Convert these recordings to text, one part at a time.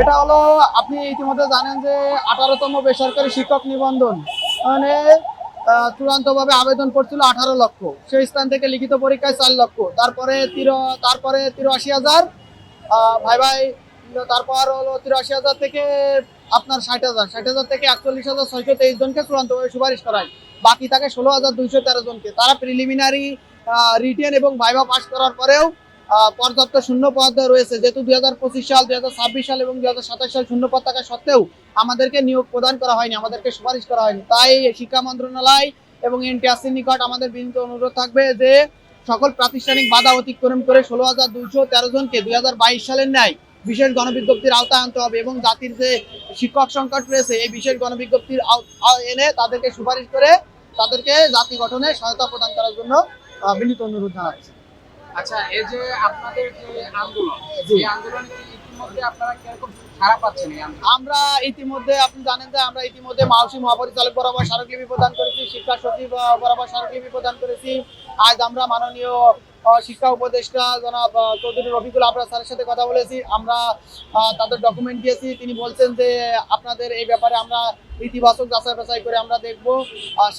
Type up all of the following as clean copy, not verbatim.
এটা হলো, আপনি ইতিমধ্যে জানেন যে 18তম বেসরকারি শিক্ষক নিবন্ধন মানে চূড়ান্তভাবে আবেদন করছিল 18 লক্ষ, সেই স্থান থেকে লিখিত পরীক্ষায় 4 লক্ষ, তারপরে 83,000 ভাই ভাই, তারপর হলো 83,000 থেকে আপনার 60,000 থেকে 41,623 জনকে চূড়ান্তভাবে সুপারিশ করায়। বাকি থাকে 16,213 জনকে। তারা প্রিলিমিনারি, রিটেন এবং ভাইভা পাস করার পরেও পর্যাপ্ত শূন্য পদ রয়েছে, যেহেতু 2025 সাল, 2026 সাল এবং 2027 সাল শূন্য পদ থাকা সত্ত্বেও আমাদেরকে নিয়োগ প্রদান করা হয়নি, আমাদেরকে সুপারিশ করা হয়নি। তাই শিক্ষা মন্ত্রণালয় এবং এনটিআরসির নিকট আমাদের বিনীত অনুরোধ থাকবে যে সকল প্রাতিষ্ঠানিক বাধা অতিক্রম করে 16,213 জনকে 2022 সালের ন্যায় বিশেষ গণবিজ্ঞপ্তির আওতায় আনতে হবে এবং জাতির যে শিক্ষক সংকট রয়েছে এই বিশেষ গণবিজ্ঞপ্তির এনে তাদেরকে সুপারিশ করে তাদেরকে জাতি গঠনে সহায়তা প্রদান করার জন্য বিনীত অনুরোধ জানাচ্ছি। আচ্ছা, এই যে আপনাদের যে আন্দোলন, জি। এই আন্দোলনে কি ইতিমধ্যে আপনারা কিরকম সাড়া পাচ্ছেন এই আন্দোলনে? আমরা ইতিমধ্যে, আপনি জানেন যে আমরা ইতিমধ্যে মাউসি মহাপরিচালক বরাবর স্মারকলিপি প্রদান করেছি, শিক্ষা সচিব বরাবর স্মারকলিপি প্রদান করেছি। আজ আমরা মাননীয় শিক্ষা উপদেষ্টা জনাব চৌধুরী রফিকুল আবরার স্যারের সাথে কথা বলেছি। আমরা তাদের ডকুমেন্ট দিয়েছি। তিনি বলছেন যে আপনাদের এই ব্যাপারে আমরা ইতিবাচক যাচাই বাছাই করে আমরা দেখব।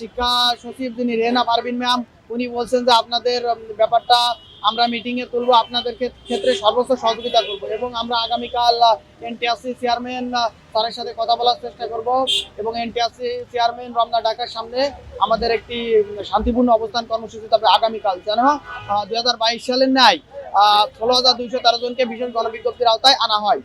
শিক্ষা সচিব যিনি রেহেনা পারভিন ম্যাম, উনি বলছেন যে আপনাদের ব্যাপারটা আমরা মিটিংয়ে তুলব, আপনাদের ক্ষেত্রে সর্বোচ্চ সহযোগিতা করব এবং আমরা আগামীকাল এনটিআরসি চেয়ারম্যান স্যারের সাথে কথা বলার চেষ্টা করব এবং এনটিআরসি চেয়ারম্যান রমনা ঢাকার সামনে আমাদের একটি শান্তিপূর্ণ অবস্থান কর্মসূচি তবে আগামীকাল, যেন 2022 সালের ন্যায় 16,213 জনকে বিশেষ গণবিজ্ঞপ্তির আওতায় আনা হয়।